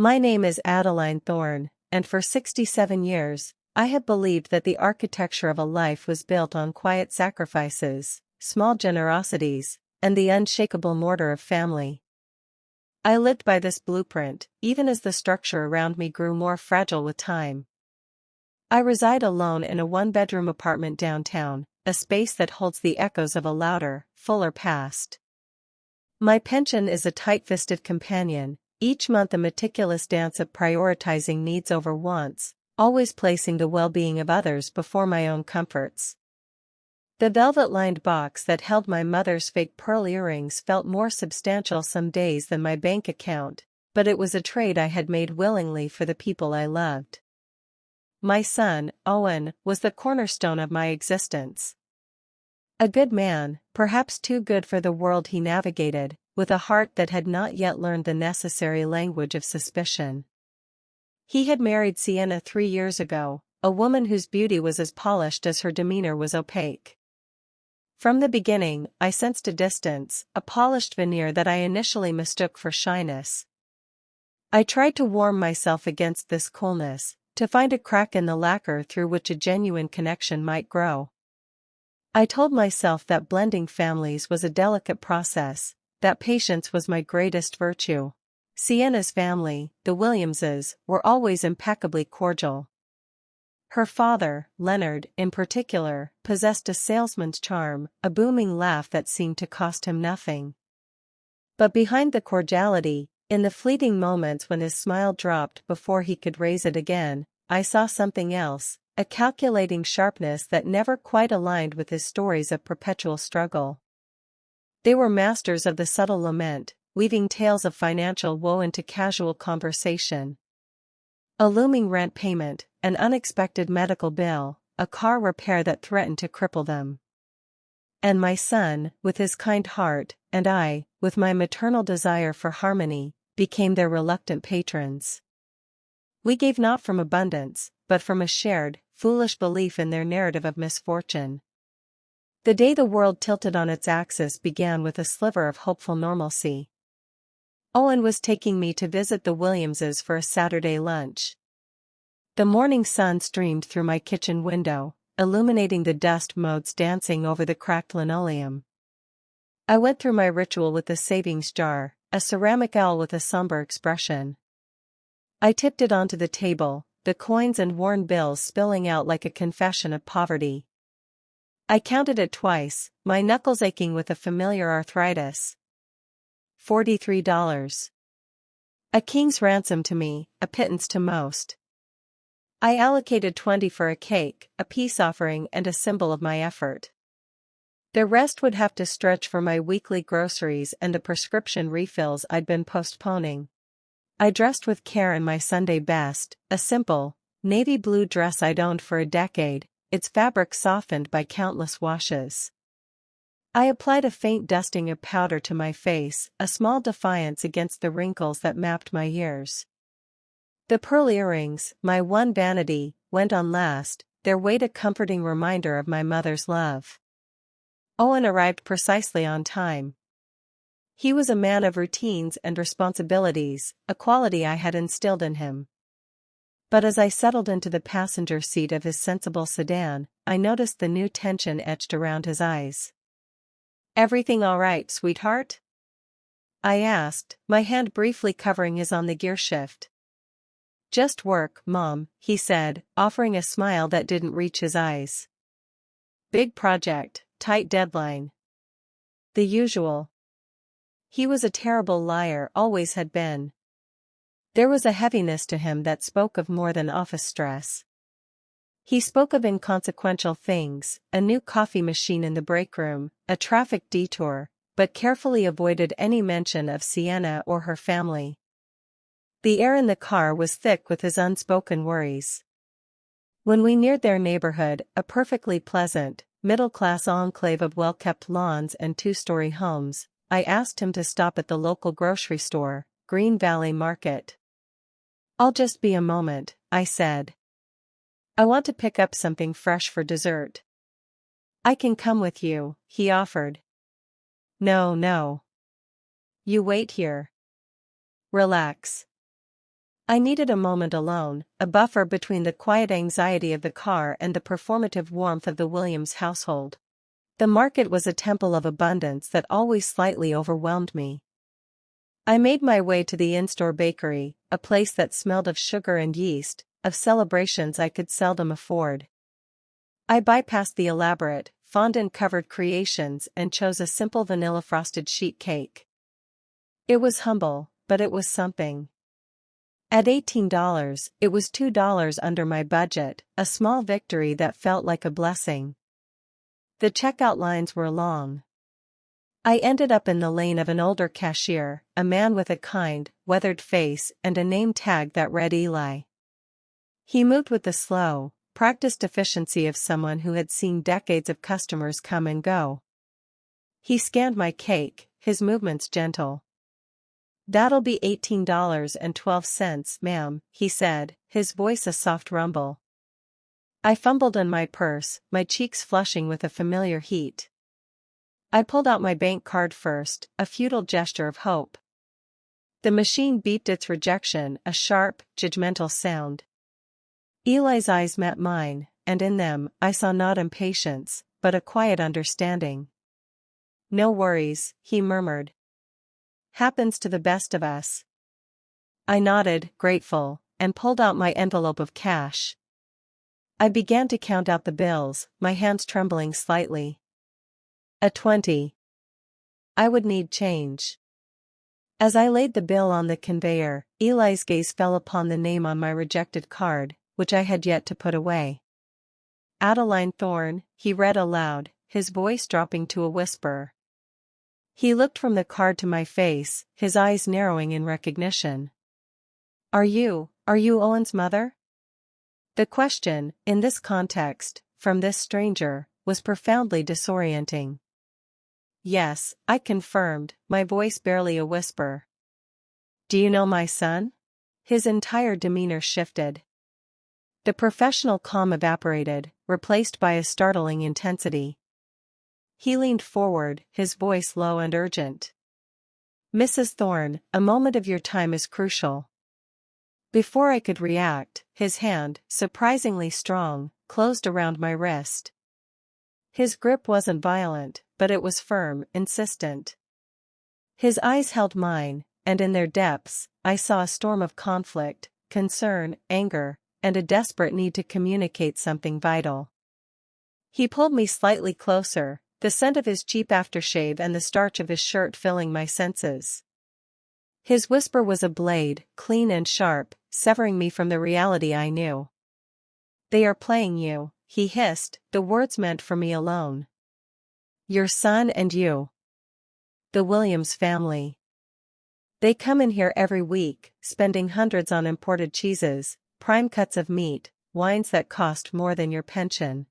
My name is Adeline Thorne, and for 67 years, I have believed that the architecture of a life was built on quiet sacrifices, small generosities, and the unshakable mortar of family. I lived by this blueprint, even as the structure around me grew more fragile with time. I reside alone in a one-bedroom apartment downtown, a space that holds the echoes of a louder, fuller past. My pension is a tight-fisted companion, each month a meticulous dance of prioritizing needs over wants, always placing the well-being of others before my own comforts. The velvet-lined box that held my mother's fake pearl earrings felt more substantial some days than my bank account, but it was a trade I had made willingly for the people I loved. My son, Owen, was the cornerstone of my existence. A good man, perhaps too good for the world he navigated, with a heart that had not yet learned the necessary language of suspicion. He had married Sienna 3 years ago, a woman whose beauty was as polished as her demeanor was opaque. From the beginning, I sensed a distance, a polished veneer that I initially mistook for shyness. I tried to warm myself against this coolness, to find a crack in the lacquer through which a genuine connection might grow. I told myself that blending families was a delicate process, that patience was my greatest virtue. Sienna's family, the Williamses, were always impeccably cordial. Her father, Leonard, in particular, possessed a salesman's charm, a booming laugh that seemed to cost him nothing. But behind the cordiality, in the fleeting moments when his smile dropped before he could raise it again, I saw something else, a calculating sharpness that never quite aligned with his stories of perpetual struggle. They were masters of the subtle lament, weaving tales of financial woe into casual conversation. A looming rent payment, an unexpected medical bill, a car repair that threatened to cripple them. And my son, with his kind heart, and I, with my maternal desire for harmony, became their reluctant patrons. We gave not from abundance, but from a shared, foolish belief in their narrative of misfortune. The day the world tilted on its axis began with a sliver of hopeful normalcy. Owen was taking me to visit the Williamses for a Saturday lunch. The morning sun streamed through my kitchen window, illuminating the dust motes dancing over the cracked linoleum. I went through my ritual with the savings jar, a ceramic owl with a somber expression. I tipped it onto the table, the coins and worn bills spilling out like a confession of poverty. I counted it twice, my knuckles aching with a familiar arthritis. $43. A king's ransom to me, a pittance to most. I allocated 20 for a cake, a peace offering and a symbol of my effort. The rest would have to stretch for my weekly groceries and the prescription refills I'd been postponing. I dressed with care in my Sunday best, a simple, navy blue dress I'd owned for a decade, its fabric softened by countless washes. I applied a faint dusting of powder to my face, a small defiance against the wrinkles that mapped my years. The pearl earrings, my one vanity, went on last, their weight a comforting reminder of my mother's love. Owen arrived precisely on time. He was a man of routines and responsibilities, a quality I had instilled in him. But as I settled into the passenger seat of his sensible sedan, I noticed the new tension etched around his eyes. "Everything all right, sweetheart?" I asked, my hand briefly covering his on the gear shift. "Just work, Mom," he said, offering a smile that didn't reach his eyes. "Big project, tight deadline." The usual. He was a terrible liar, always had been. There was a heaviness to him that spoke of more than office stress. He spoke of inconsequential things, a new coffee machine in the break room, a traffic detour, but carefully avoided any mention of Sienna or her family. The air in the car was thick with his unspoken worries. When we neared their neighborhood, a perfectly pleasant, middle-class enclave of well-kept lawns and two-story homes, I asked him to stop at the local grocery store, Green Valley Market. "I'll just be a moment," I said. "I want to pick up something fresh for dessert." "I can come with you," he offered. No. You wait here. Relax. I needed a moment alone, a buffer between the quiet anxiety of the car and the performative warmth of the Williams household. The market was a temple of abundance that always slightly overwhelmed me. I made my way to the in-store bakery, a place that smelled of sugar and yeast, of celebrations I could seldom afford. I bypassed the elaborate, fondant-covered creations and chose a simple vanilla-frosted sheet cake. It was humble, but it was something. At $18, it was $2 under my budget, a small victory that felt like a blessing. The checkout lines were long. I ended up in the lane of an older cashier, a man with a kind, weathered face and a name tag that read Eli. He moved with the slow, practiced efficiency of someone who had seen decades of customers come and go. He scanned my cake, his movements gentle. "That'll be $18.12, ma'am," he said, his voice a soft rumble. I fumbled in my purse, my cheeks flushing with a familiar heat. I pulled out my bank card first, a futile gesture of hope. The machine beeped its rejection, a sharp, judgmental sound. Eli's eyes met mine, and in them, I saw not impatience, but a quiet understanding. "No worries," he murmured. "Happens to the best of us." I nodded, grateful, and pulled out my envelope of cash. I began to count out the bills, my hands trembling slightly. A 20. I would need change. As I laid the bill on the conveyor, Eli's gaze fell upon the name on my rejected card, which I had yet to put away. "Adeline Thorne," he read aloud, his voice dropping to a whisper. He looked from the card to my face, his eyes narrowing in recognition. Are you Owen's mother?" The question, in this context, from this stranger, was profoundly disorienting. "Yes," I confirmed, my voice barely a whisper. "Do you know my son?" His entire demeanor shifted. The professional calm evaporated, replaced by a startling intensity. He leaned forward, his voice low and urgent. "Mrs. Thorne, a moment of your time is crucial." Before I could react, his hand, surprisingly strong, closed around my wrist. His grip wasn't violent, but it was firm, insistent. His eyes held mine, and in their depths, I saw a storm of conflict, concern, anger, and a desperate need to communicate something vital. He pulled me slightly closer, the scent of his cheap aftershave and the starch of his shirt filling my senses. His whisper was a blade, clean and sharp, severing me from the reality I knew. "They are playing you," he hissed, the words meant for me alone. "Your son and you. The Williams family. They come in here every week, spending hundreds on imported cheeses, prime cuts of meat, wines that cost more than your pension.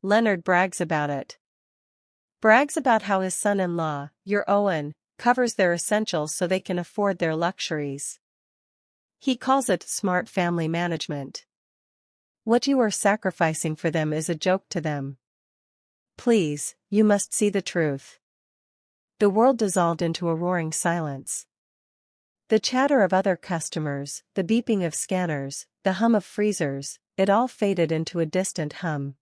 Leonard brags about it. Brags about how his son-in-law, your Owen, covers their essentials so they can afford their luxuries. He calls it smart family management. What you are sacrificing for them is a joke to them. Please, you must see the truth." The world dissolved into a roaring silence. The chatter of other customers, the beeping of scanners, the hum of freezers, it all faded into a distant hum.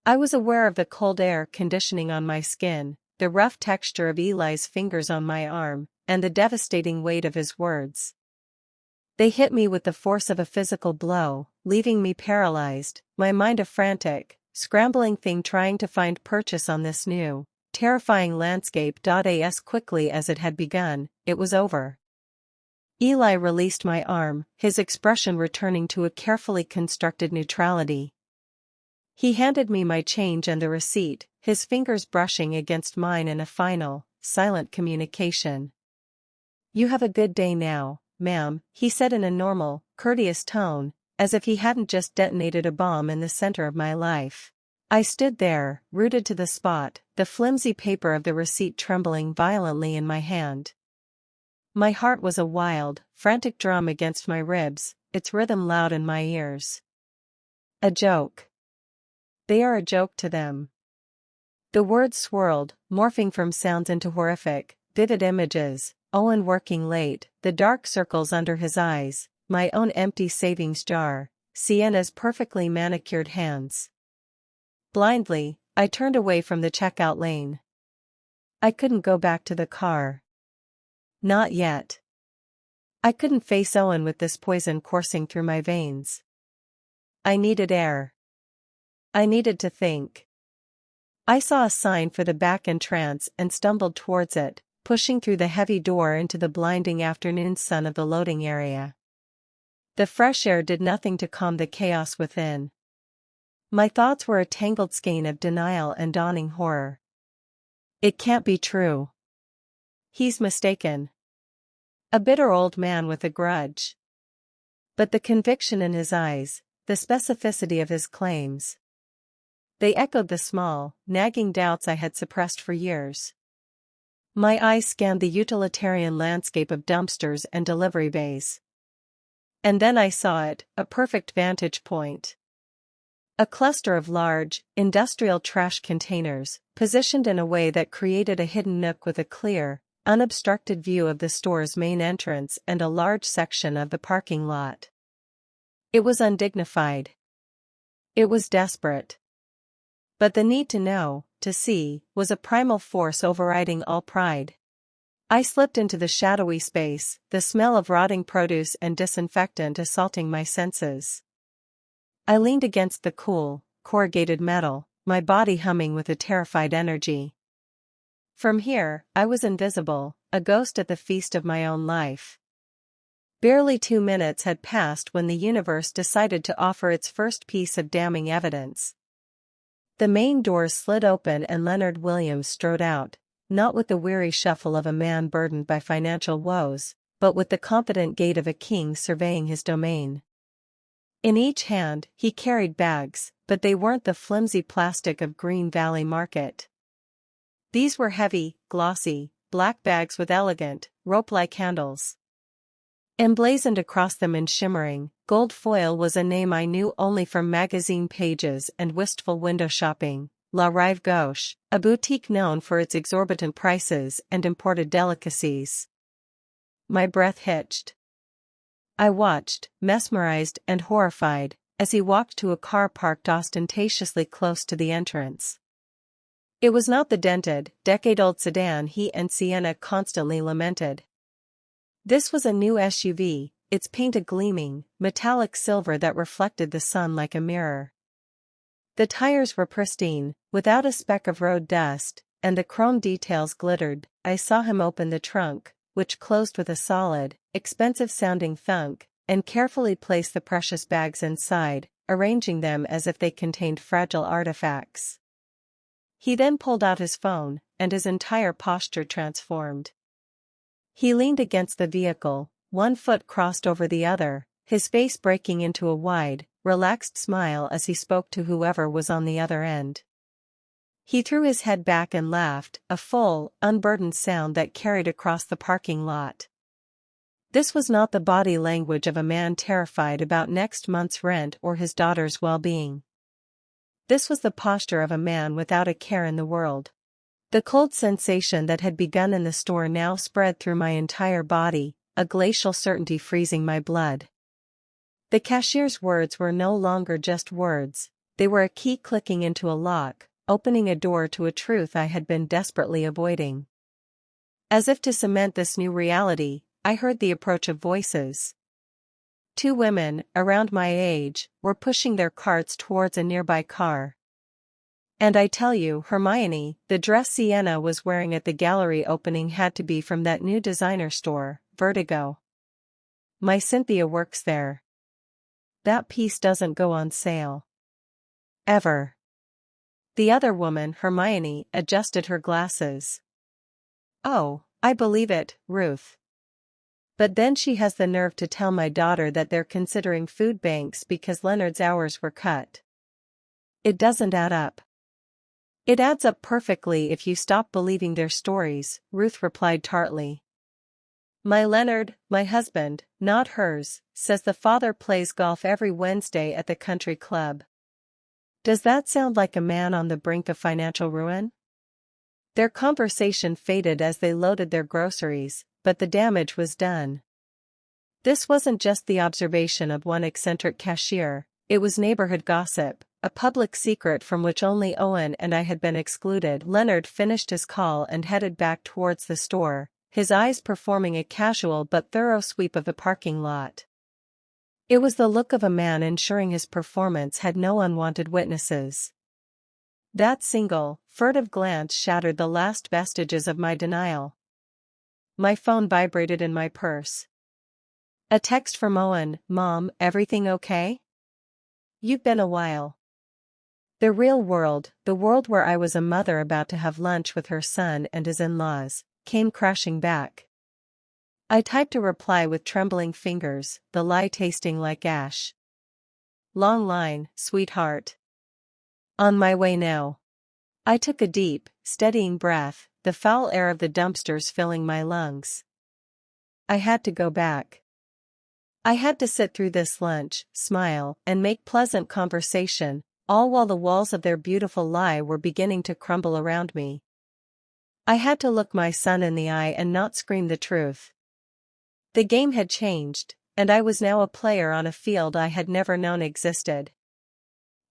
I was aware of the cold air conditioning on my skin, the rough texture of Eli's fingers on my arm, and the devastating weight of his words. They hit me with the force of a physical blow, leaving me paralyzed, my mind a frantic, scrambling thing trying to find purchase on this new, terrifying landscape. As quickly as it had begun, it was over. Eli released my arm, his expression returning to a carefully constructed neutrality. He handed me my change and the receipt, his fingers brushing against mine in a final, silent communication. "You have a good day now, ma'am," he said in a normal, courteous tone, as if he hadn't just detonated a bomb in the center of my life. I stood there, rooted to the spot, the flimsy paper of the receipt trembling violently in my hand. My heart was a wild, frantic drum against my ribs, its rhythm loud in my ears. A joke. They are a joke to them. The words swirled, morphing from sounds into horrific, vivid images, Owen working late, the dark circles under his eyes, my own empty savings jar, Sienna's perfectly manicured hands. Blindly, I turned away from the checkout lane. I couldn't go back to the car. Not yet. I couldn't face Owen with this poison coursing through my veins. I needed air. I needed to think. I saw a sign for the back entrance and stumbled towards it, pushing through the heavy door into the blinding afternoon sun of the loading area. The fresh air did nothing to calm the chaos within. My thoughts were a tangled skein of denial and dawning horror. It can't be true. He's mistaken. A bitter old man with a grudge. But the conviction in his eyes, the specificity of his claims. They echoed the small, nagging doubts I had suppressed for years. My eyes scanned the utilitarian landscape of dumpsters and delivery bays. And then I saw it, a perfect vantage point. A cluster of large, industrial trash containers, positioned in a way that created a hidden nook with a clear, unobstructed view of the store's main entrance and a large section of the parking lot. It was undignified. It was desperate. But the need to know, to see, was a primal force overriding all pride. I slipped into the shadowy space, the smell of rotting produce and disinfectant assaulting my senses. I leaned against the cool, corrugated metal, my body humming with a terrified energy. From here, I was invisible, a ghost at the feast of my own life. Barely 2 minutes had passed when the universe decided to offer its first piece of damning evidence. The main doors slid open and Leonard Williams strode out, not with the weary shuffle of a man burdened by financial woes, but with the confident gait of a king surveying his domain. In each hand, he carried bags, but they weren't the flimsy plastic of Green Valley Market. These were heavy, glossy, black bags with elegant, rope-like handles. Emblazoned across them in shimmering, gold foil was a name I knew only from magazine pages and wistful window shopping, La Rive Gauche, a boutique known for its exorbitant prices and imported delicacies. My breath hitched. I watched, mesmerized and horrified, as he walked to a car parked ostentatiously close to the entrance. It was not the dented, decade-old sedan he and Sienna constantly lamented. This was a new SUV, its paint a gleaming, metallic silver that reflected the sun like a mirror. The tires were pristine, without a speck of road dust, and the chrome details glittered. I saw him open the trunk, which closed with a solid, expensive-sounding thunk, and carefully place the precious bags inside, arranging them as if they contained fragile artifacts. He then pulled out his phone, and his entire posture transformed. He leaned against the vehicle, one foot crossed over the other, his face breaking into a wide, relaxed smile as he spoke to whoever was on the other end. He threw his head back and laughed, a full, unburdened sound that carried across the parking lot. This was not the body language of a man terrified about next month's rent or his daughter's well-being. This was the posture of a man without a care in the world. The cold sensation that had begun in the store now spread through my entire body, a glacial certainty freezing my blood. The cashier's words were no longer just words, they were a key clicking into a lock, opening a door to a truth I had been desperately avoiding. As if to cement this new reality, I heard the approach of voices. 2 women, around my age, were pushing their carts towards a nearby car. And I tell you, Hermione, the dress Sienna was wearing at the gallery opening had to be from that new designer store, Vertigo. My Cynthia works there. That piece doesn't go on sale. Ever. The other woman, Hermione, adjusted her glasses. Oh, I believe it, Ruth. But then she has the nerve to tell my daughter that they're considering food banks because Leonard's hours were cut. It doesn't add up. It adds up perfectly if you stop believing their stories, Ruth replied tartly. My Leonard, my husband, not hers, says the father plays golf every Wednesday at the country club. Does that sound like a man on the brink of financial ruin? Their conversation faded as they loaded their groceries, but the damage was done. This wasn't just the observation of one eccentric cashier, it was neighborhood gossip, a public secret from which only Owen and I had been excluded. Leonard finished his call and headed back towards the store, his eyes performing a casual but thorough sweep of the parking lot. It was the look of a man ensuring his performance had no unwanted witnesses. That single, furtive glance shattered the last vestiges of my denial. My phone vibrated in my purse. A text from Owen. "Mom, everything okay? You've been a while." The real world, the world where I was a mother about to have lunch with her son and his in-laws, came crashing back. I typed a reply with trembling fingers, the lie tasting like ash. "Long line, sweetheart. On my way now." I took a deep, steadying breath, the foul air of the dumpsters filling my lungs. I had to go back. I had to sit through this lunch, smile, and make pleasant conversation, all while the walls of their beautiful lie were beginning to crumble around me. I had to look my son in the eye and not scream the truth. The game had changed, and I was now a player on a field I had never known existed.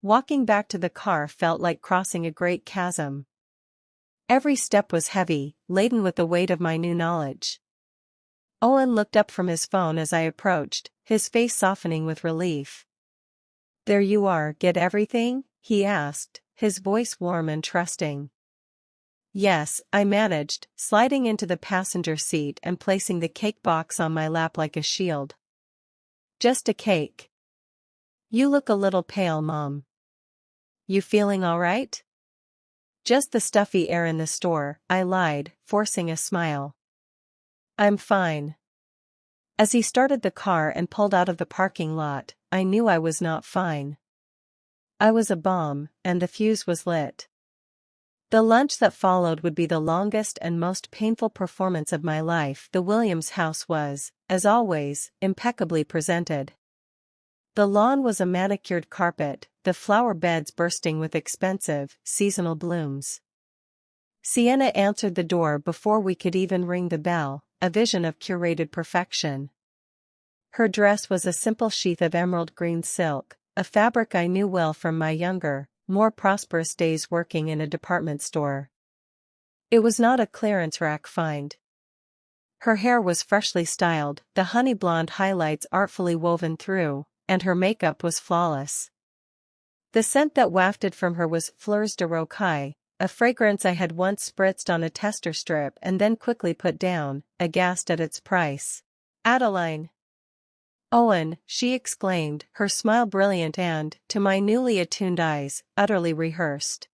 Walking back to the car felt like crossing a great chasm. Every step was heavy, laden with the weight of my new knowledge. Owen looked up from his phone as I approached, his face softening with relief. "There you are, get everything?" he asked, his voice warm and trusting. "Yes," I managed, sliding into the passenger seat and placing the cake box on my lap like a shield. "Just a cake." "You look a little pale, Mom. You feeling all right?" "Just the stuffy air in the store," I lied, forcing a smile. "I'm fine." As he started the car and pulled out of the parking lot, I knew I was not fine. I was a bomb, and the fuse was lit. The lunch that followed would be the longest and most painful performance of my life. The Williams house was, as always, impeccably presented. The lawn was a manicured carpet, the flower beds bursting with expensive, seasonal blooms. Sienna answered the door before we could even ring the bell, a vision of curated perfection. Her dress was a simple sheath of emerald green silk, a fabric I knew well from my younger, more prosperous days working in a department store. It was not a clearance rack find. Her hair was freshly styled, the honey blonde highlights artfully woven through, and her makeup was flawless. The scent that wafted from her was Fleurs de Rocaille, a fragrance I had once spritzed on a tester strip and then quickly put down, aghast at its price. "Adeline." "Owen," she exclaimed, her smile brilliant and, to my newly attuned eyes, utterly rehearsed.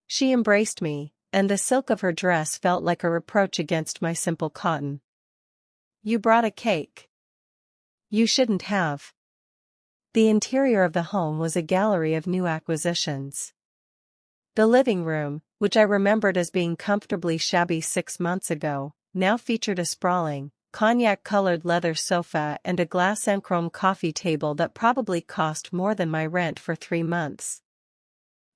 She embraced me, and the silk of her dress felt like a reproach against my simple cotton. "You brought a cake." "You shouldn't have." The interior of the home was a gallery of new acquisitions. The living room, which I remembered as being comfortably shabby 6 months ago, now featured a sprawling, cognac-colored leather sofa and a glass and chrome coffee table that probably cost more than my rent for 3 months.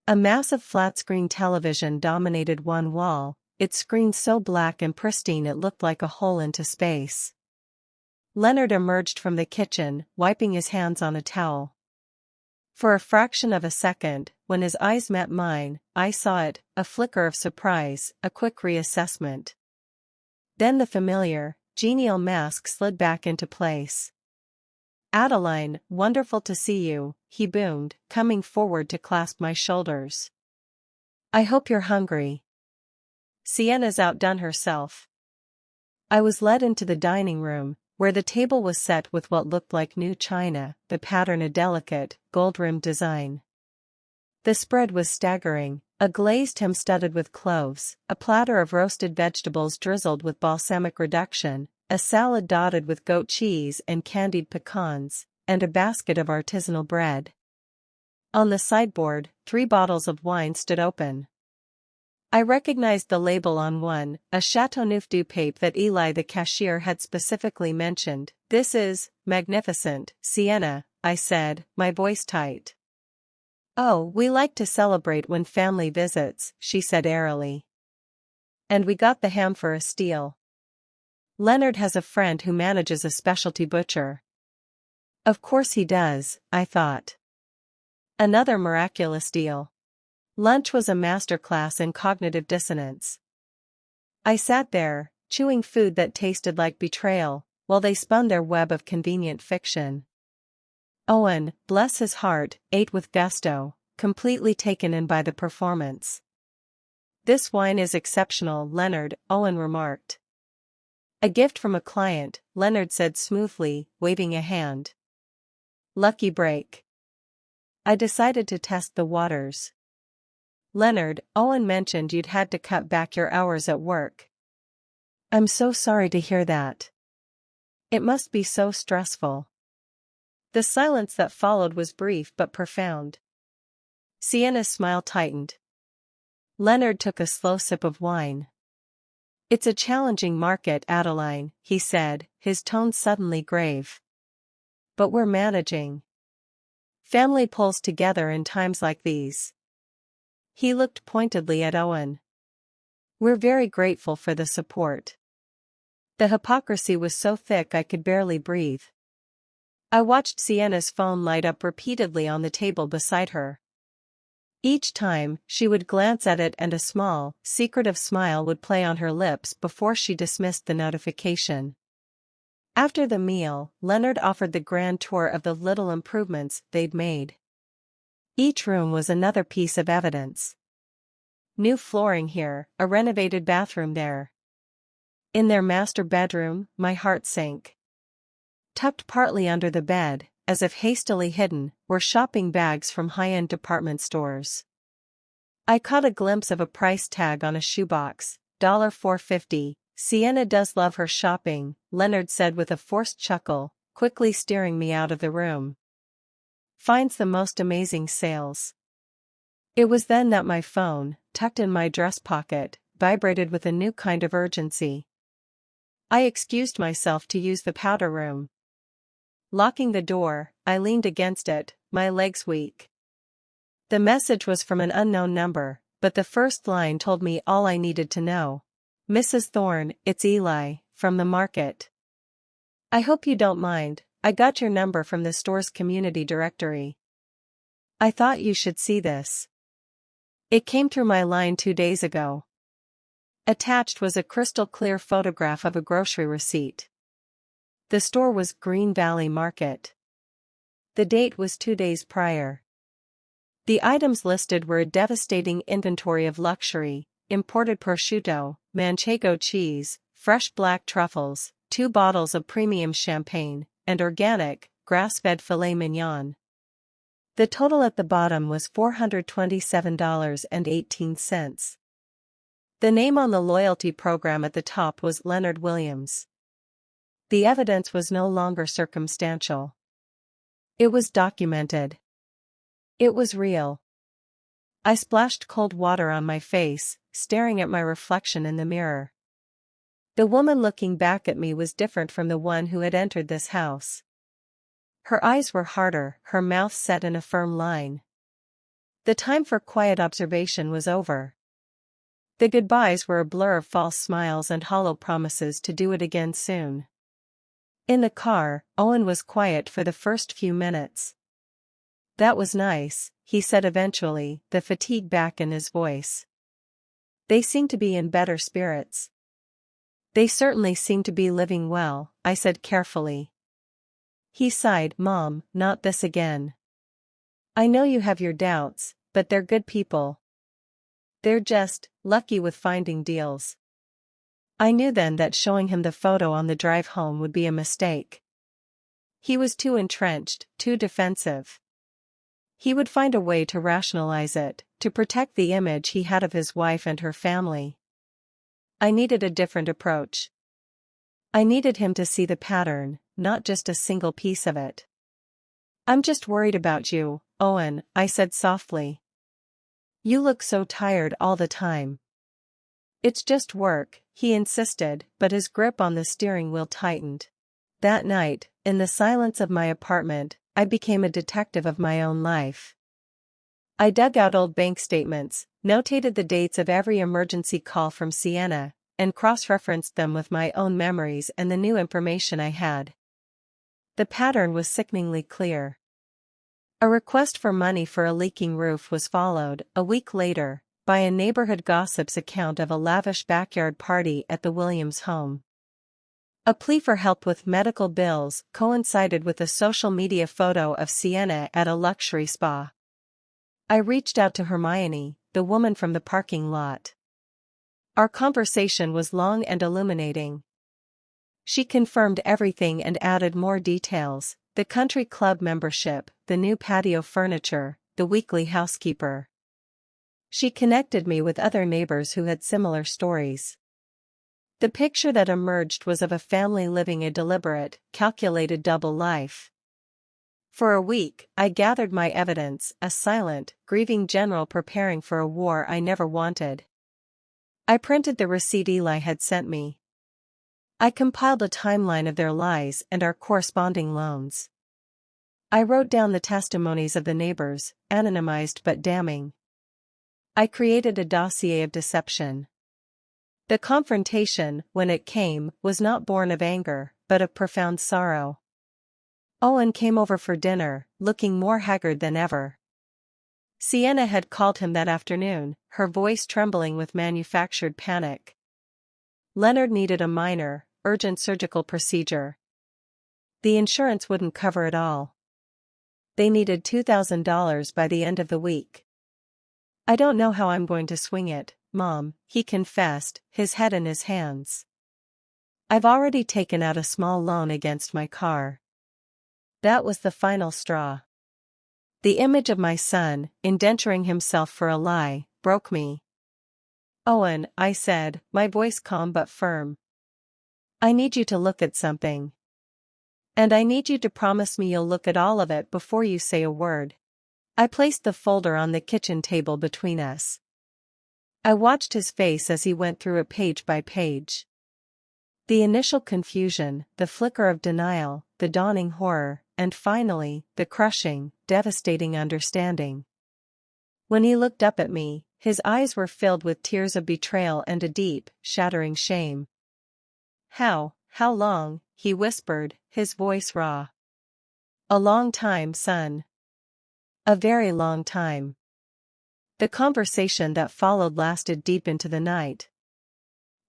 A massive flat-screen television dominated one wall, its screen so black and pristine it looked like a hole into space. Leonard emerged from the kitchen, wiping his hands on a towel. For a fraction of a second, when his eyes met mine, I saw it, a flicker of surprise, a quick reassessment. Then the familiar, genial mask slid back into place. "Adeline, wonderful to see you," he boomed, coming forward to clasp my shoulders. "I hope you're hungry." "Sienna's outdone herself." I was led into the dining room, where the table was set with what looked like new china, the pattern a delicate, gold-rimmed design. The spread was staggering, a glazed ham studded with cloves, a platter of roasted vegetables drizzled with balsamic reduction, a salad dotted with goat cheese and candied pecans, and a basket of artisanal bread. On the sideboard, 3 bottles of wine stood open. I recognized the label on one, a Chateauneuf du Pape that Eli the cashier had specifically mentioned. "This is magnificent, Sienna," I said, my voice tight. "Oh, we like to celebrate when family visits," she said airily. "And we got the ham for a steal." Leonard has a friend who manages a specialty butcher. Of course he does, I thought. Another miraculous deal. Lunch was a masterclass in cognitive dissonance. I sat there, chewing food that tasted like betrayal, while they spun their web of convenient fiction. Owen, bless his heart, ate with gusto, completely taken in by the performance. "This wine is exceptional, Leonard," Owen remarked. "A gift from a client," Leonard said smoothly, waving a hand. "Lucky break." I decided to test the waters. "Leonard, Owen mentioned you'd had to cut back your hours at work." "I'm so sorry to hear that. It must be so stressful." The silence that followed was brief but profound. Sienna's smile tightened. Leonard took a slow sip of wine. "It's a challenging market, Adeline," he said, his tone suddenly grave. "But we're managing. Family pulls together in times like these." He looked pointedly at Owen. "We're very grateful for the support." The hypocrisy was so thick I could barely breathe. I watched Sienna's phone light up repeatedly on the table beside her. Each time, she would glance at it and a small, secretive smile would play on her lips before she dismissed the notification. After the meal, Leonard offered the grand tour of the little improvements they'd made. Each room was another piece of evidence. New flooring here, a renovated bathroom there. In their master bedroom, my heart sank. Tucked partly under the bed, as if hastily hidden, were shopping bags from high-end department stores. I caught a glimpse of a price tag on a shoebox, $4.50. "Sienna does love her shopping," Leonard said with a forced chuckle, quickly steering me out of the room. "Finds the most amazing sales." It was then that my phone, tucked in my dress pocket, vibrated with a new kind of urgency. I excused myself to use the powder room. Locking the door, I leaned against it, my legs weak. The message was from an unknown number, but the first line told me all I needed to know. "Mrs. Thorne, it's Eli, from the market. I hope you don't mind, I got your number from the store's community directory. I thought you should see this. It came through my line 2 days ago." Attached was a crystal-clear photograph of a grocery receipt. The store was Green Valley Market. The date was 2 days prior. The items listed were a devastating inventory of luxury, imported prosciutto, manchego cheese, fresh black truffles, 2 bottles of premium champagne, and organic, grass-fed filet mignon. The total at the bottom was $427.18. The name on the loyalty program at the top was Leonard Williams. The evidence was no longer circumstantial. It was documented. It was real. I splashed cold water on my face, staring at my reflection in the mirror. The woman looking back at me was different from the one who had entered this house. Her eyes were harder, her mouth set in a firm line. The time for quiet observation was over. The goodbyes were a blur of false smiles and hollow promises to do it again soon. In the car, Owen was quiet for the first few minutes. "That was nice," he said eventually, the fatigue back in his voice. "They seem to be in better spirits." "They certainly seem to be living well," I said carefully. He sighed. "Mom, not this again. I know you have your doubts, but they're good people. They're just lucky with finding deals." I knew then that showing him the photo on the drive home would be a mistake. He was too entrenched, too defensive. He would find a way to rationalize it, to protect the image he had of his wife and her family. I needed a different approach. I needed him to see the pattern, not just a single piece of it. "I'm just worried about you, Owen," I said softly. "You look so tired all the time." "It's just work," he insisted, but his grip on the steering wheel tightened. That night, in the silence of my apartment, I became a detective of my own life. I dug out old bank statements, notated the dates of every emergency call from Sienna, and cross-referenced them with my own memories and the new information I had. The pattern was sickeningly clear. A request for money for a leaking roof was followed, a week later, by a neighborhood gossip's account of a lavish backyard party at the Williams home. A plea for help with medical bills coincided with a social media photo of Sienna at a luxury spa. I reached out to Hermione, the woman from the parking lot. Our conversation was long and illuminating. She confirmed everything and added more details: the country club membership, the new patio furniture, the weekly housekeeper. She connected me with other neighbors who had similar stories. The picture that emerged was of a family living a deliberate, calculated double life. For a week, I gathered my evidence, a silent, grieving general preparing for a war I never wanted. I printed the receipt Eli had sent me. I compiled a timeline of their lies and our corresponding loans. I wrote down the testimonies of the neighbors, anonymized but damning. I created a dossier of deception. The confrontation, when it came, was not born of anger, but of profound sorrow. Owen came over for dinner, looking more haggard than ever. Sienna had called him that afternoon, her voice trembling with manufactured panic. Leonard needed a minor, urgent surgical procedure. The insurance wouldn't cover it all. They needed $2,000 by the end of the week. "I don't know how I'm going to swing it, Mom," he confessed, his head in his hands. "I've already taken out a small loan against my car." That was the final straw. The image of my son, indenturing himself for a lie, broke me. "Owen," I said, my voice calm but firm. "I need you to look at something. And I need you to promise me you'll look at all of it before you say a word." I placed the folder on the kitchen table between us. I watched his face as he went through it page by page. The initial confusion, the flicker of denial, the dawning horror, and finally, the crushing, devastating understanding. When he looked up at me, his eyes were filled with tears of betrayal and a deep, shattering shame. How long?" he whispered, his voice raw. "A long time, son. A very long time." The conversation that followed lasted deep into the night.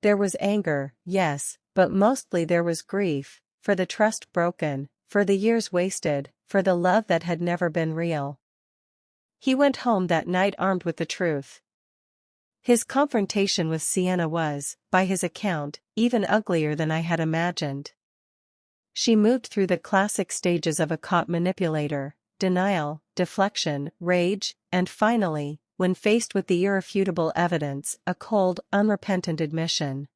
There was anger, yes, but mostly there was grief, for the trust broken, for the years wasted, for the love that had never been real. He went home that night armed with the truth. His confrontation with Sienna was, by his account, even uglier than I had imagined. She moved through the classic stages of a caught manipulator: denial, deflection, rage, and finally, when faced with the irrefutable evidence, a cold, unrepentant admission.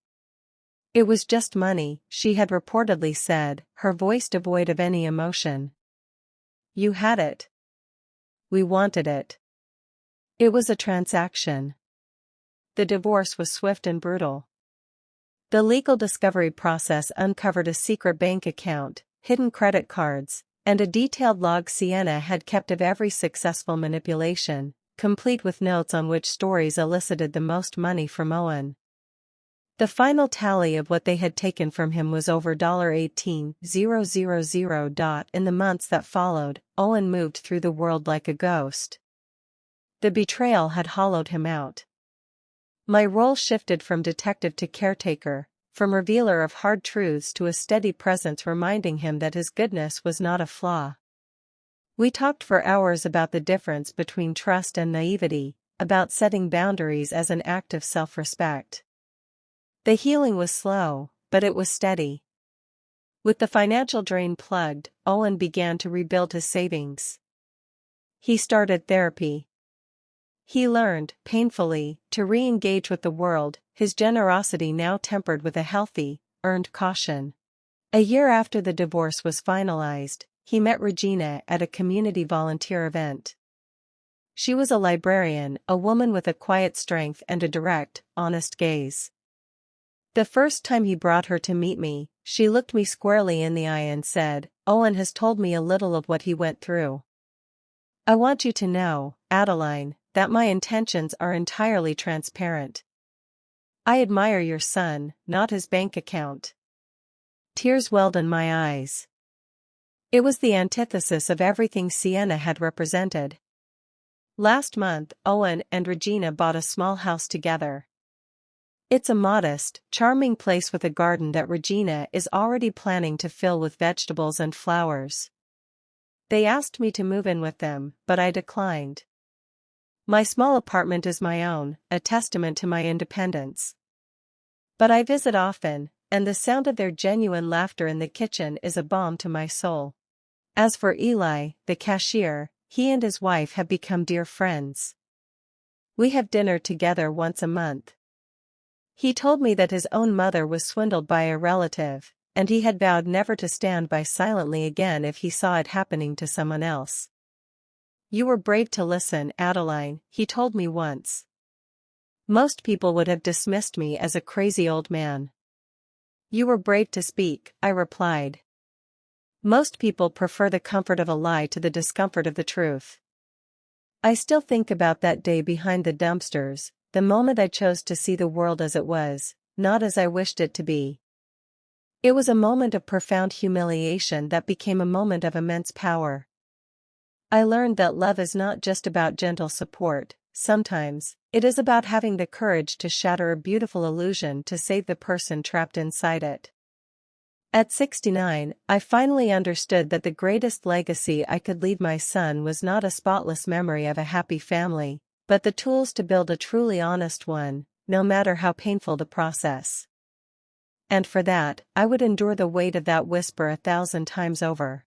It was just money, she had reportedly said, her voice devoid of any emotion. "You had it. We wanted it. It was a transaction." The divorce was swift and brutal. The legal discovery process uncovered a secret bank account, hidden credit cards, and a detailed log Sienna had kept of every successful manipulation, complete with notes on which stories elicited the most money from Owen. The final tally of what they had taken from him was over $18,000. In the months that followed, Owen moved through the world like a ghost. The betrayal had hollowed him out. My role shifted from detective to caretaker, from revealer of hard truths to a steady presence reminding him that his goodness was not a flaw. We talked for hours about the difference between trust and naivety, about setting boundaries as an act of self-respect. The healing was slow, but it was steady. With the financial drain plugged, Owen began to rebuild his savings. He started therapy. He learned, painfully, to re-engage with the world, his generosity now tempered with a healthy, earned caution. A year after the divorce was finalized, he met Regina at a community volunteer event. She was a librarian, a woman with a quiet strength and a direct, honest gaze. The first time he brought her to meet me, she looked me squarely in the eye and said, "Owen has told me a little of what he went through. I want you to know, Adeline, that my intentions are entirely transparent." I admire your son, not his bank account. Tears welled in my eyes. It was the antithesis of everything Sienna had represented. Last month, Owen and Regina bought a small house together. It's a modest, charming place with a garden that Regina is already planning to fill with vegetables and flowers. They asked me to move in with them, but I declined. My small apartment is my own, a testament to my independence. But I visit often, and the sound of their genuine laughter in the kitchen is a balm to my soul. As for Eli, the cashier, he and his wife have become dear friends. We have dinner together once a month. He told me that his own mother was swindled by a relative, and he had vowed never to stand by silently again if he saw it happening to someone else. You were brave to listen, Adeline, he told me once. Most people would have dismissed me as a crazy old man. You were brave to speak, I replied. Most people prefer the comfort of a lie to the discomfort of the truth. I still think about that day behind the dumpsters, the moment I chose to see the world as it was, not as I wished it to be. It was a moment of profound humiliation that became a moment of immense power. I learned that love is not just about gentle support, sometimes, it is about having the courage to shatter a beautiful illusion to save the person trapped inside it. At 69, I finally understood that the greatest legacy I could leave my son was not a spotless memory of a happy family, but the tools to build a truly honest one, no matter how painful the process. And for that, I would endure the weight of that whisper 1,000 times over.